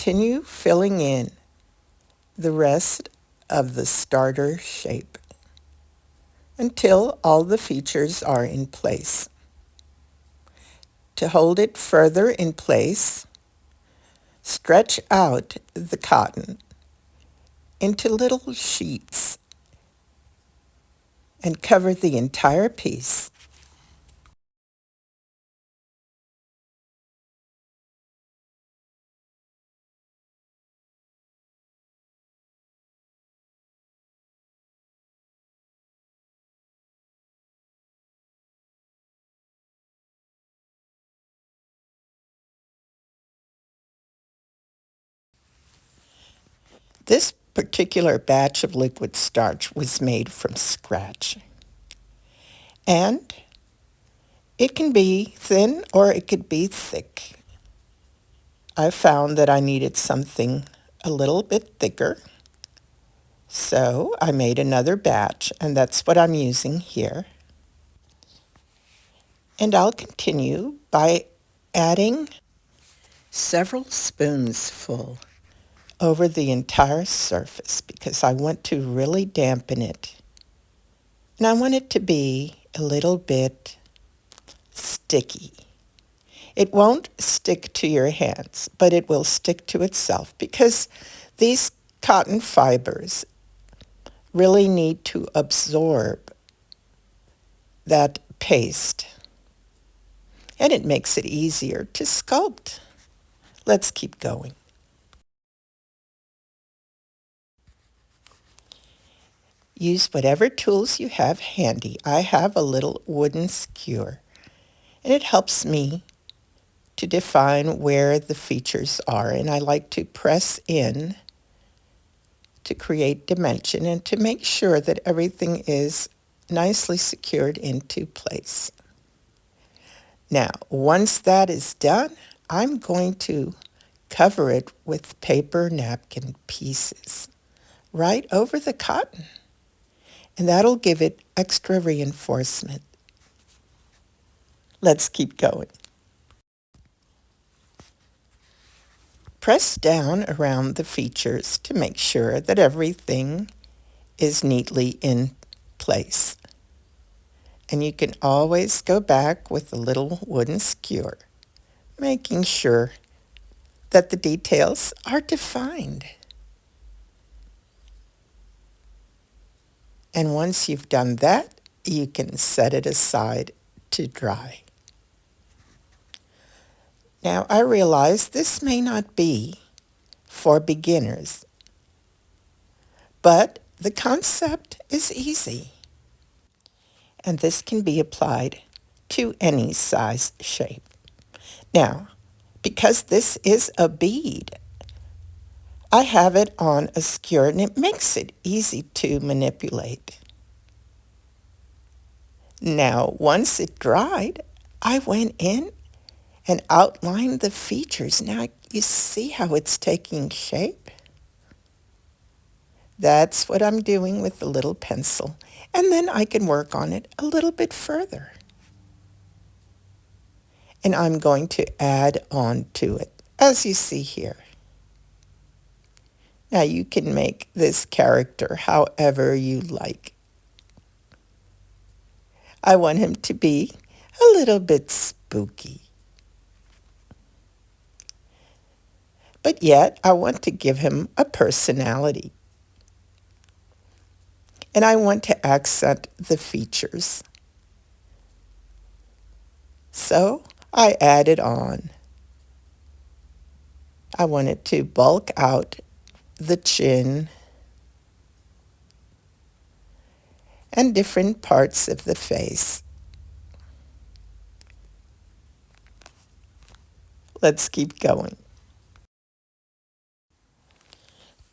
continue filling in the rest of the starter shape until all the features are in place. To hold it further in place, stretch out the cotton into little sheets and cover the entire piece. This particular batch of liquid starch was made from scratch. And it can be thin or it could be thick. I found that I needed something a little bit thicker. So I made another batch, and that's what I'm using here. And I'll continue by adding several spoons full over the entire surface because I want to really dampen it. And I want it to be a little bit sticky. It won't stick to your hands, but it will stick to itself because these cotton fibers really need to absorb that paste. And it makes it easier to sculpt. Let's keep going. Use whatever tools you have handy. I have a little wooden skewer, and it helps me to define where the features are. And I like to press in to create dimension and to make sure that everything is nicely secured into place. Now, once that is done, I'm going to cover it with paper napkin pieces right over the cotton. And that'll give it extra reinforcement. Let's keep going. Press down around the features to make sure that everything is neatly in place. And you can always go back with a little wooden skewer, making sure that the details are defined. And once you've done that, you can set it aside to dry. Now, I realize this may not be for beginners, but the concept is easy. And this can be applied to any size shape. Now, because this is a bead, I have it on a skewer and it makes it easy to manipulate. Now, once it dried, I went in and outlined the features. Now, you see how it's taking shape? That's what I'm doing with the little pencil. And then I can work on it a little bit further. And I'm going to add on to it, as you see here. Now you can make this character however you like. I want him to be a little bit spooky. But yet I want to give him a personality. And I want to accent the features. So I added on. I wanted to bulk out the chin and different parts of the face. Let's keep going.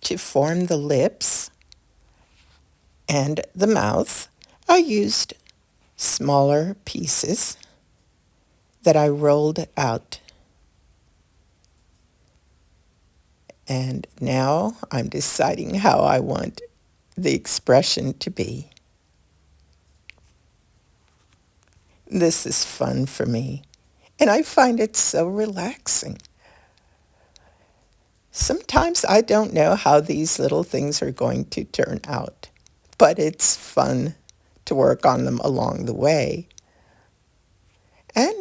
To form the lips and the mouth, I used smaller pieces that I rolled out. And now I'm deciding how I want the expression to be. This is fun for me, and I find it so relaxing. Sometimes I don't know how these little things are going to turn out, but it's fun to work on them along the way. And,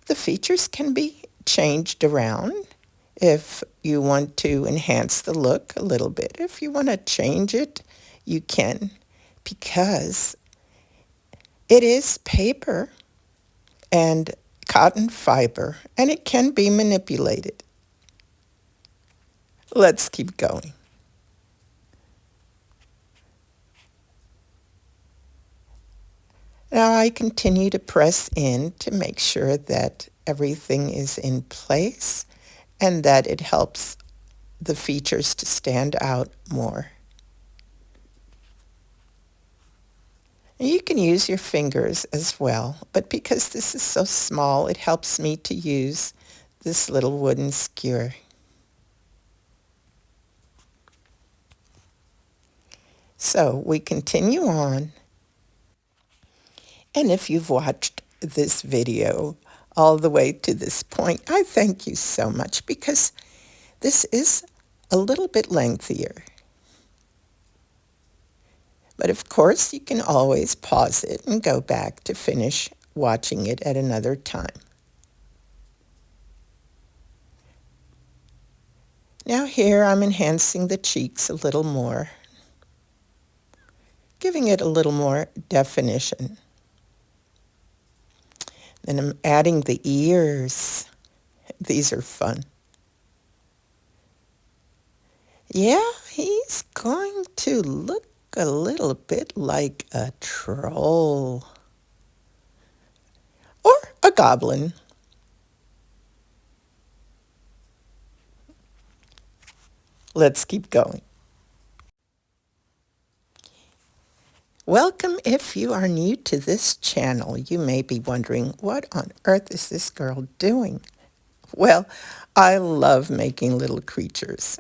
the features can be changed around if you want to enhance the look a little bit. If you want to change it, you can, because it is paper and cotton fiber, and it can be manipulated. Let's keep going. Now I continue to press in to make sure that everything is in place and that it helps the features to stand out more. And you can use your fingers as well, but because this is so small, it helps me to use this little wooden skewer. So we continue on. And if you've watched this video all the way to this point, I thank you so much, because this is a little bit lengthier. But of course, you can always pause it and go back to finish watching it at another time. Now here I'm enhancing the cheeks a little more, giving it a little more definition. Then I'm adding the ears. These are fun. Yeah, he's going to look a little bit like a troll or a goblin. Let's keep going. Welcome if you are new to this channel. You may be wondering, what on earth is this girl doing? Well, I love making little creatures.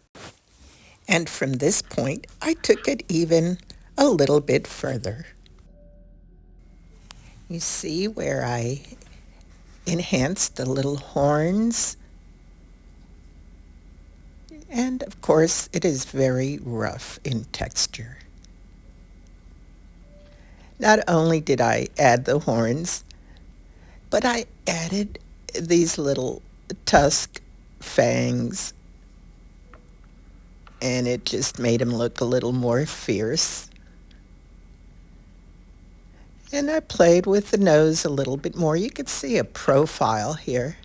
And from this point, I took it even a little bit further. You see where I enhanced the little horns? And of course, it is very rough in texture. Not only did I add the horns, but I added these little tusk fangs, and it just made him look a little more fierce. And I played with the nose a little bit more. You could see a profile here.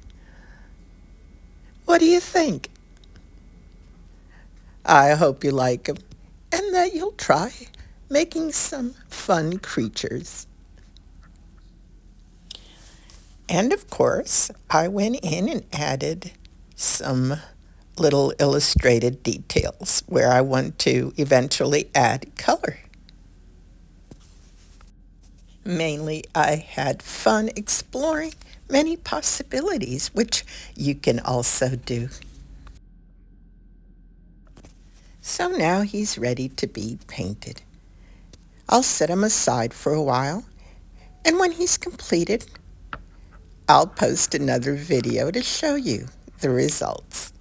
What do you think? I hope you like them, and that you'll try making some fun creatures. And of course, I went in and added some little illustrated details where I want to eventually add color. Mainly, I had fun exploring many possibilities, which you can also do. So now he's ready to be painted. I'll set him aside for a while, and when he's completed, I'll post another video to show you the results.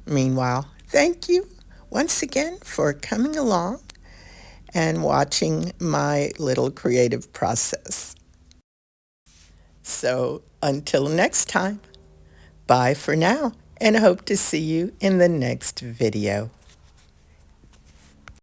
Meanwhile, thank you once again for coming along and watching my little creative process. So until next time, bye for now, and hope to see you in the next video.